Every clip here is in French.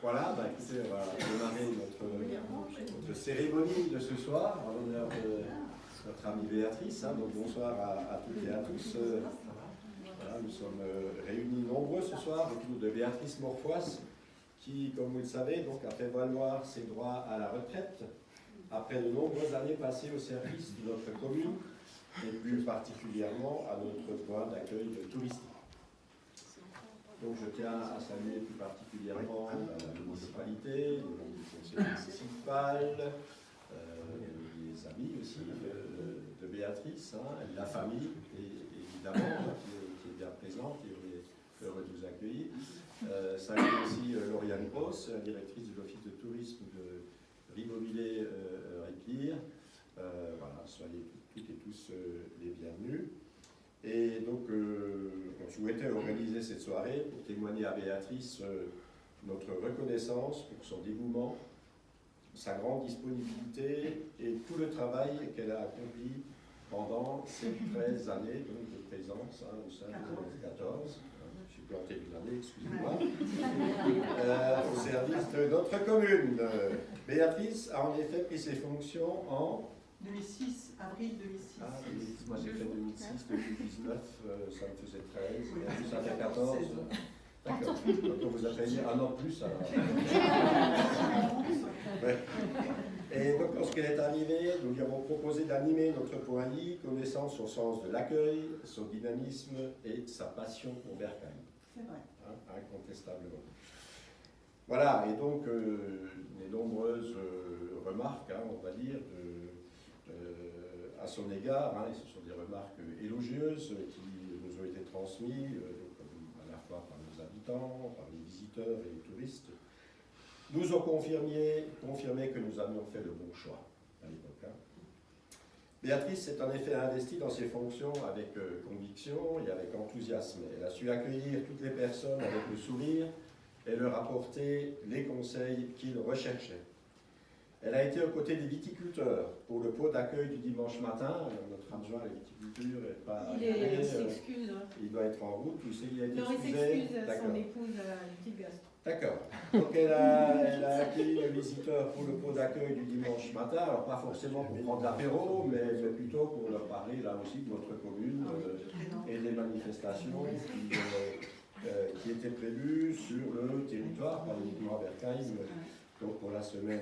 Voilà, écoutez, on va démarrer notre cérémonie de ce soir en l'honneur de notre amie Béatrice. Donc bonsoir à toutes et à tous. Voilà, nous sommes réunis nombreux ce soir avec nous de Béatrice Morfois, qui, comme vous le savez, donc, a fait valoir ses droits à la retraite après de nombreuses années passées au service de notre commune et plus particulièrement à notre point d'accueil touristique. Donc je tiens à saluer plus particulièrement la municipalité, le conseil municipal, les amis aussi de Béatrice, la famille, et évidemment, qui est bien présente et on est heureux de vous accueillir. Saluer aussi Lauriane Gross, directrice de l'Office de tourisme de Ribeauvillé-Réquillire. Voilà, soyez toutes et tous les bienvenus. Et donc, on souhaitait organiser cette soirée pour témoigner à Béatrice notre reconnaissance pour son dévouement, sa grande disponibilité et tout le travail qu'elle a accompli pendant ces 13 années donc, de présence au sein de 14. Je suis planté d'une année, excusez-moi. Au service de notre commune. Béatrice a en effet pris ses fonctions en 2006, avril 2006. Ah, moi j'ai fait 2006, 2019, ça me faisait 13, et en plus ça fait 14. D'accord, donc on vous a payé un an de plus alors. Ouais. Et donc lorsqu'elle est arrivée, nous lui avons proposé d'animer notre point I, connaissant son sens de l'accueil, son dynamisme et sa passion pour Bercail. C'est vrai. Incontestablement. Voilà, et donc les nombreuses remarques, on va dire, à son égard, et ce sont des remarques élogieuses qui nous ont été transmises, à la fois par les habitants, par les visiteurs et les touristes, nous ont confirmé que nous avions fait le bon choix à l'époque. Béatrice s'est en effet investie dans ses fonctions avec conviction et avec enthousiasme. Elle a su accueillir toutes les personnes avec le sourire et leur apporter les conseils qu'ils recherchaient. Elle a été aux côtés des viticulteurs pour le pot d'accueil du dimanche matin. Notre adjoint à la viticulture n'est pas arrivé. Il s'excuse. Il doit être en route. Il a été Non, il s'excuse, son épouse a une petite gastro. D'accord. Donc elle a accueilli les visiteurs pour le pot d'accueil du dimanche matin. Alors pas forcément pour prendre l'apéro, mais plutôt pour leur parler là aussi de notre commune et des manifestations qui étaient prévues sur le territoire, pas uniquement à Bercail. Donc pour la semaine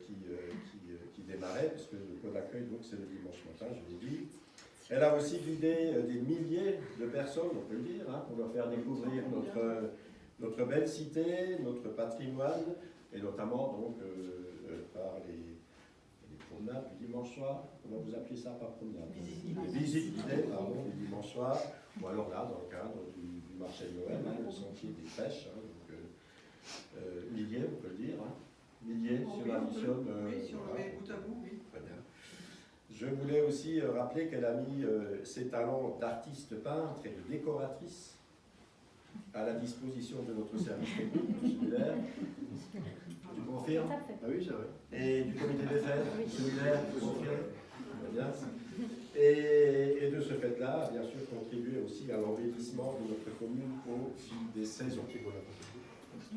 qui démarrait, parce que le pot d'accueil, c'est le dimanche matin, je l'ai dit. Elle a aussi guidé des milliers de personnes, on peut le dire, pour leur faire découvrir notre belle cité, notre patrimoine, et notamment donc par les promenades du dimanche soir. Comment vous appelez ça, pas promenade? Les visites guidées, pardon, du dimanche soir, ou alors là, dans le cadre du marché de Noël, le sentier des pêches, milliers, on peut le dire. Milliers, si on additionne. Oui, si on le met bout à bout, oui. Très bien. Je voulais aussi rappeler qu'elle a mis ses talents d'artiste peintre et de décoratrice à la disposition de notre service technique, du SMULAIR. Tu confirmes? Ah oui, c'est vrai. Et du comité des fêtes, SMULAIR, tu confirmes? Très bien. Et de ce fait-là, bien sûr, contribuer aussi à l'embellissement de notre commune au fil des saisons.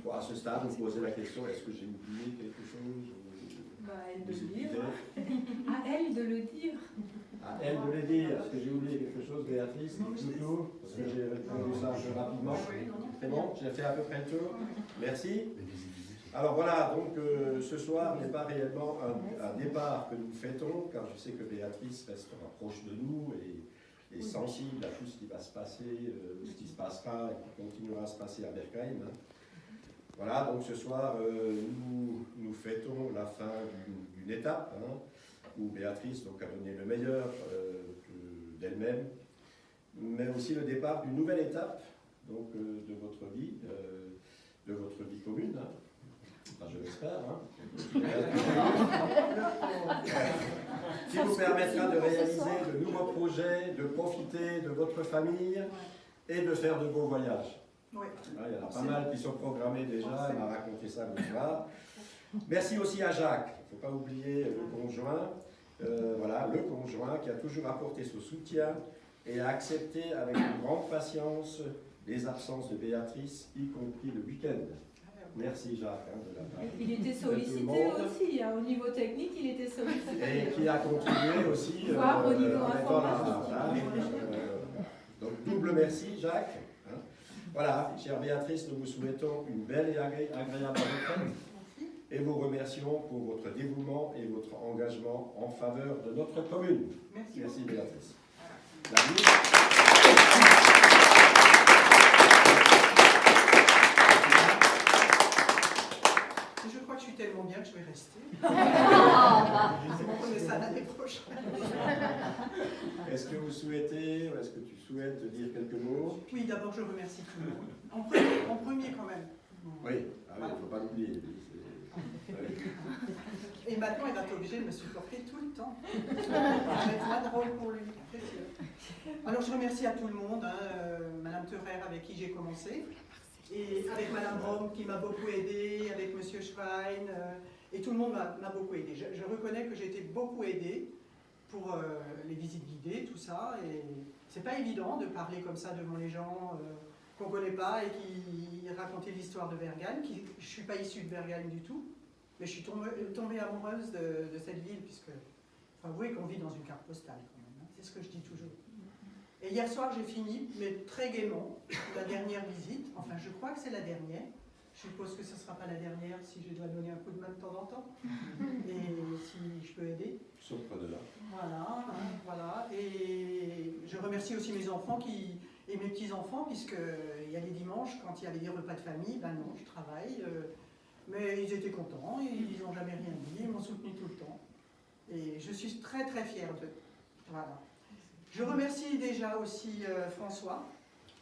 Bon, à ce stade, vous posez la question, est-ce que j'ai oublié quelque chose? Elle de le dire. À elle de le dire. À elle de le dire. Est-ce que j'ai oublié quelque chose, Béatrice? Tout, parce que j'ai répondu ça un peu rapidement. C'est bon? J'ai fait à peu près le tour. Merci. Alors voilà, donc ce soir n'est pas réellement un départ que nous fêtons, car je sais que Béatrice restera proche de nous et sensible à tout ce qui va se passer, ce qui se passera et qui continuera à se passer à Bercail. Voilà, donc ce soir, nous fêtons la fin d'une étape, où Béatrice donc, a donné le meilleur d'elle-même, mais aussi le départ d'une nouvelle étape donc, de votre vie commune. Enfin, je l'espère. Qui vous permettra de réaliser de nouveaux projets, de profiter de votre famille et de faire de beaux voyages. Oui. Il y en a pas mal qui sont programmés déjà, elle m'a raconté ça le soir. Merci aussi à Jacques, il ne faut pas oublier le conjoint, le conjoint qui a toujours apporté son soutien et a accepté avec une grande patience les absences de Béatrice, y compris le week-end. merci Jacques de la part Il était de tout le sollicité monde. aussi, hein, au niveau technique, il était sollicité. Et qui a contribué aussi Voire au niveau en mettant informatique. donc double merci Jacques. Hein. Voilà, chère Béatrice, nous vous souhaitons une belle et agréable retraite et vous remercions pour votre dévouement et votre engagement en faveur de notre commune. Merci. Merci beaucoup. Béatrice. La Je crois que je suis tellement bien que je vais rester. On connaît ça l'année prochaine. Est-ce que vous souhaitez, ou est-ce que tu souhaites dire quelques mots? Oui, d'abord je remercie tout le monde. En premier quand même. Oui, il ne faut pas l'oublier. Et maintenant, il va être obligé de me supporter tout le temps. Ça va être pas drôle pour lui, c'est sûr. Alors, je remercie à tout le monde, hein, Madame Theurer avec qui j'ai commencé, et avec Madame Rome qui m'a beaucoup aidé, avec Monsieur Schwein, et tout le monde m'a beaucoup aidé. Je reconnais que j'ai été beaucoup aidée pour les visites guidées, tout ça, et c'est pas évident de parler comme ça devant les gens qu'on connaît pas et qui racontaient l'histoire de Vergane. Je suis pas issue de Vergane du tout. Mais je suis tombée amoureuse de cette ville, puisque, enfin, vous voyez qu'on vit dans une carte postale quand même, hein, c'est ce que je dis toujours. Et hier soir, j'ai fini, mais très gaiement, la dernière visite, enfin je crois que c'est la dernière, je suppose que ce ne sera pas la dernière si je dois donner un coup de main de temps en temps, et si je peux aider. Sauf près de là. Voilà, hein, voilà, et je remercie aussi mes enfants et mes petits-enfants, puisqu'il y a les dimanches, quand il y avait des repas de famille, ben non, je travaille. Mais ils étaient contents, ils n'ont jamais rien dit, ils m'ont soutenu tout le temps. Et je suis très très fière d'eux. Voilà. Je remercie déjà aussi François,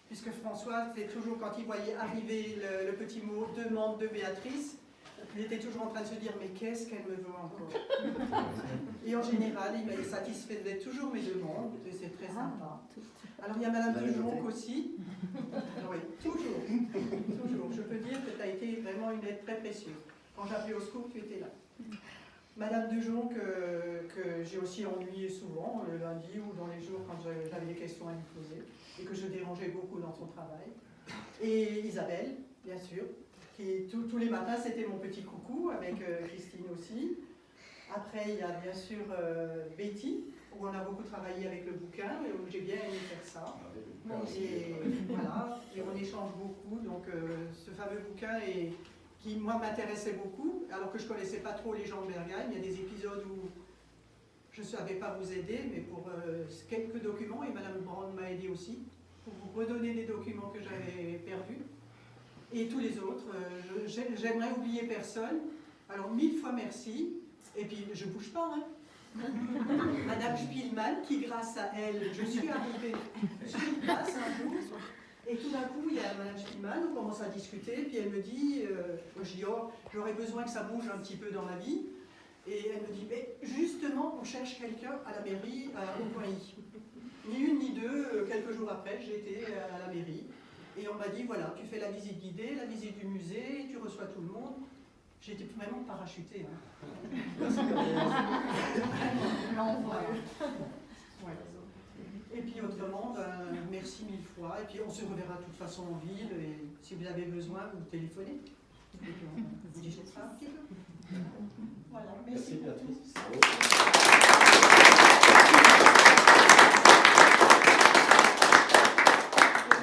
puisque François fait toujours, quand il voyait arriver le petit mot « demande de Béatrice », il était toujours en train de se dire « mais qu'est-ce qu'elle me veut encore ?» Et en général, il satisfaisait toujours mes demandes, et c'est très sympa. Alors il y a Madame de Jonc aussi. Oui, toujours. Toujours. Je peux dire que tu as été vraiment une aide très précieuse. Quand j'appelais au secours, tu étais là. Madame de Jonc, que j'ai aussi ennuyé souvent, le lundi ou dans les jours quand j'avais des questions à lui poser, et que je dérangeais beaucoup dans son travail. Et Isabelle, bien sûr, qui tous les matins, c'était mon petit coucou, avec Christine aussi. Après, il y a bien sûr Betty, où on a beaucoup travaillé avec le bouquin, et où j'ai bien aimé faire ça. Et voilà, et on échange beaucoup, donc ce fameux bouquin qui moi m'intéressait beaucoup, alors que je ne connaissais pas trop les gens de Vergane. Il y a des épisodes où je ne savais pas vous aider, mais pour quelques documents, et Madame Brown m'a aidé aussi, pour vous redonner des documents que j'avais perdus. Et tous les autres, j'aimerais oublier personne, alors 1000 fois merci, et puis je ne bouge pas, hein. Madame Spielmann, qui grâce à elle, je suis arrivée sur place un jour, et tout d'un coup, il y a Madame Spielmann, on commence à discuter, puis elle me dit, je dis, oh, j'aurais besoin que ça bouge un petit peu dans ma vie, et elle me dit, mais justement, on cherche quelqu'un à la mairie, au point I. Ni une ni deux, quelques jours après, j'étais à la mairie, et on m'a dit, voilà, tu fais la visite guidée, la visite du musée, tu reçois tout le monde. J'étais vraiment parachutée. Hein. Voilà. Ouais. Et puis autrement, ben, merci 1000 fois. Et puis on se reverra de toute façon en ville. Et si vous avez besoin, vous téléphonez. Et puis on vous discutera un petit peu. Voilà. Merci Béatrice.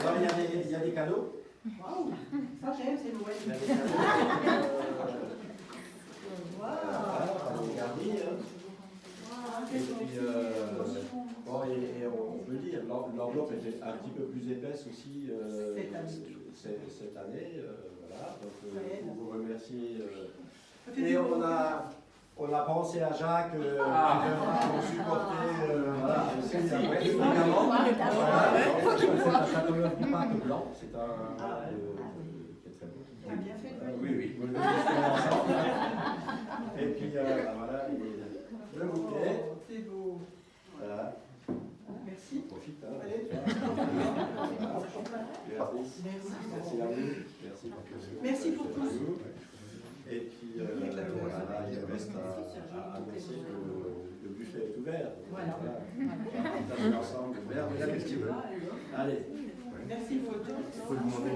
Alors, il y a des cadeaux. Waouh, ça j'aime, c'est Noël. Il y a des cadeaux. Waouh. Regardez, et puis, bon, et on peut dire, l'enveloppe était un petit peu plus épaisse aussi cette année. Voilà, donc vous remercier. Et on a pensé à Jacques, qui viendra supporter, voilà, aussi, évidemment. C'est un château du pape blanc, c'est un qui est très beau. Tu as bien fait. Oui, vous le verrez ensemble. Et puis, voilà, le bouquet. Oh, c'est beau. Voilà. Merci. Profite, hein. Allez. Béatrice. Merci à vous. Merci pour tous. Et puis, voilà, il reste à annoncer que le buffet est ouvert. Voilà. On ensemble, verre, qu'est-ce qu'il veut. Allez. Merci pour tout. Il faut demander